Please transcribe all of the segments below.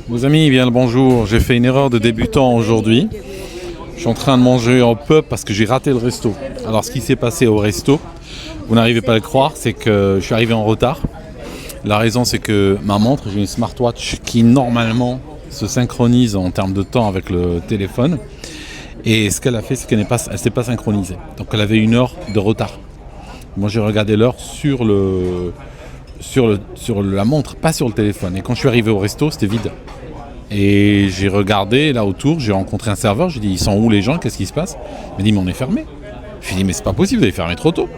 Vos amis, bien le bonjour. J'ai fait une erreur de débutant aujourd'hui. Je suis en train de manger au pub parce que j'ai raté le resto. Alors ce qui s'est passé au resto, vous n'arrivez pas à le croire, c'est que je suis arrivé en retard. La raison c'est que ma montre, j'ai une smartwatch qui normalement se synchronise en termes de temps avec le téléphone. Et ce qu'elle a fait, c'est qu'elle ne s'est pas synchronisée. Donc elle avait une heure de retard. Moi j'ai regardé l'heure sur la montre, pas sur le téléphone. Et quand je suis arrivé au resto, c'était vide. Et j'ai regardé là autour, j'ai rencontré un serveur, j'ai dit ils sont où les gens, qu'est-ce qui se passe? Il m'a dit mais on est fermé. Je lui ai dit mais c'est pas possible, vous avez fermé trop tôt.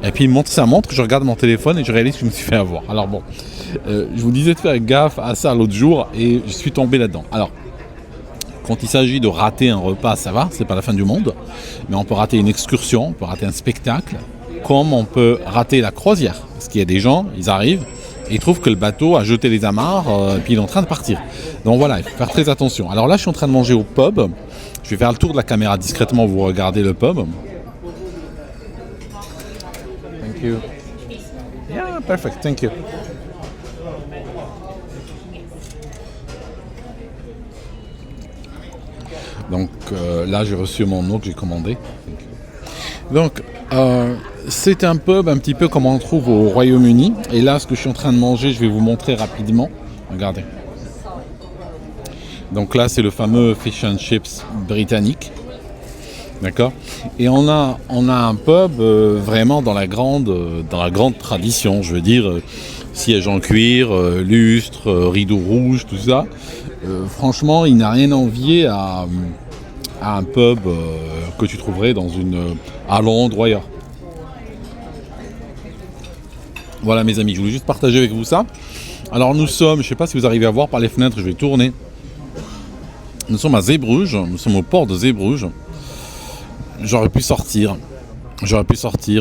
Et puis il me montre sa montre, je regarde mon téléphone et je réalise que je me suis fait avoir. Alors bon, je vous disais de faire gaffe à ça l'autre jour et je suis tombé là-dedans. Alors, quand il s'agit de rater un repas, ça va, c'est pas la fin du monde. Mais on peut rater une excursion, on peut rater un spectacle, comme on peut rater la croisière. Parce qu'il y a des gens, ils arrivent, et ils trouvent que le bateau a jeté les amarres, et puis il est en train de partir. Donc voilà, il faut faire très attention. Alors là, je suis en train de manger au pub. Je vais faire le tour de la caméra discrètement, vous regardez le pub. Thank you. Yeah, perfect, thank you. Donc là, j'ai reçu mon eau que j'ai commandé. Donc, c'est un pub un petit peu comme on trouve au Royaume-Uni. Et là, ce que je suis en train de manger, je vais vous montrer rapidement. Regardez. Donc là, c'est le fameux fish and chips britannique. D'accord. Et on a un pub vraiment dans la grande tradition. Je veux dire, siège en cuir, lustre, rideau rouge, tout ça. Franchement, il n'a rien à envier à un pub que tu trouverais à Londres ou ailleurs. Voilà mes amis, je voulais juste partager avec vous ça. Alors nous sommes, je ne sais pas si vous arrivez à voir par les fenêtres, je vais tourner. Nous sommes à Zeebruges, nous sommes au port de Zeebruges. J'aurais pu sortir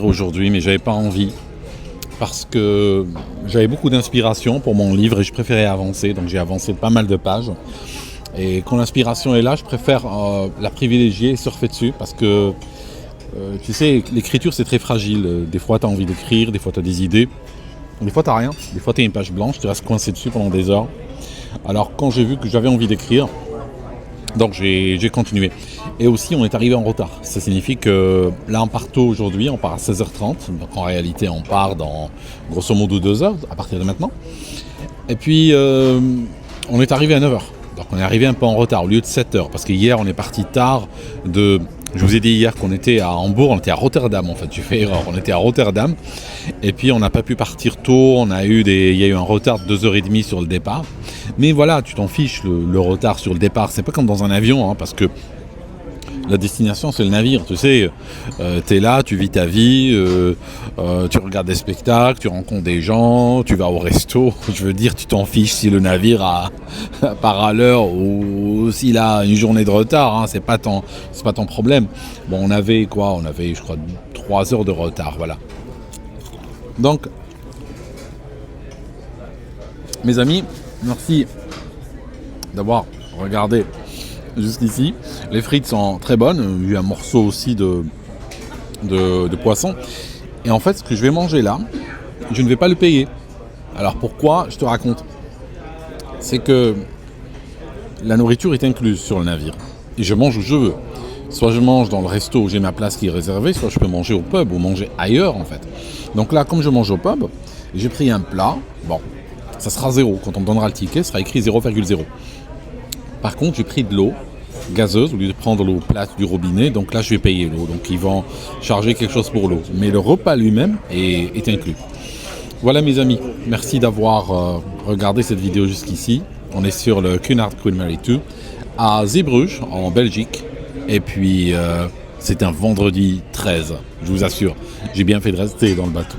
aujourd'hui, mais j'avais pas envie. Parce que j'avais beaucoup d'inspiration pour mon livre et je préférais avancer, donc j'ai avancé pas mal de pages. Et quand l'inspiration est là, je préfère la privilégier et surfer dessus parce que, tu sais, l'écriture c'est très fragile. Des fois tu as envie d'écrire, des fois tu as des idées, des fois tu n'as rien, des fois tu as une page blanche, tu restes coincé dessus pendant des heures. Alors quand j'ai vu que j'avais envie d'écrire, donc j'ai continué. Et aussi on est arrivé en retard. Ça signifie que là on part tôt aujourd'hui, on part à 16h30. Donc en réalité on part dans grosso modo 2 heures à partir de maintenant. Et puis on est arrivé à 9h. Donc on est arrivé un peu en retard au lieu de 7h. Parce que hier on est parti tard je vous ai dit hier qu'on était à Hambourg, on était à Rotterdam en fait, j'ai fait erreur, on était à Rotterdam. Et puis on n'a pas pu partir tôt, il y a eu un retard de 2h30 sur le départ. Mais voilà, tu t'en fiches, le retard sur le départ, c'est pas comme dans un avion, parce que la destination c'est le navire, tu sais, t'es là, tu vis ta vie, tu regardes des spectacles, tu rencontres des gens, tu vas au resto, je veux dire, tu t'en fiches si le navire part à l'heure ou s'il a une journée de retard, c'est pas ton problème. Bon, on avait je crois 3 heures de retard, voilà. Donc, mes amis, merci d'avoir regardé jusqu'ici. Les frites sont très bonnes. Il y a eu un morceau aussi de poisson. Et en fait, ce que je vais manger là, je ne vais pas le payer. Alors pourquoi? Je te raconte. C'est que la nourriture est incluse sur le navire. Et je mange où je veux. Soit je mange dans le resto où j'ai ma place qui est réservée, soit je peux manger au pub ou manger ailleurs en fait. Donc là, comme je mange au pub, j'ai pris un plat. Bon, ça sera 0. Quand on me donnera le ticket, ça sera écrit 0,0. Par contre, j'ai pris de l'eau gazeuse au lieu de prendre l'eau plate du robinet. Donc là, je vais payer l'eau. Donc ils vont charger quelque chose pour l'eau. Mais le repas lui-même est inclus. Voilà mes amis. Merci d'avoir regardé cette vidéo jusqu'ici. On est sur le Cunard Queen Mary 2 à Zeebruges, en Belgique. Et puis, c'est un vendredi 13. Je vous assure, j'ai bien fait de rester dans le bateau.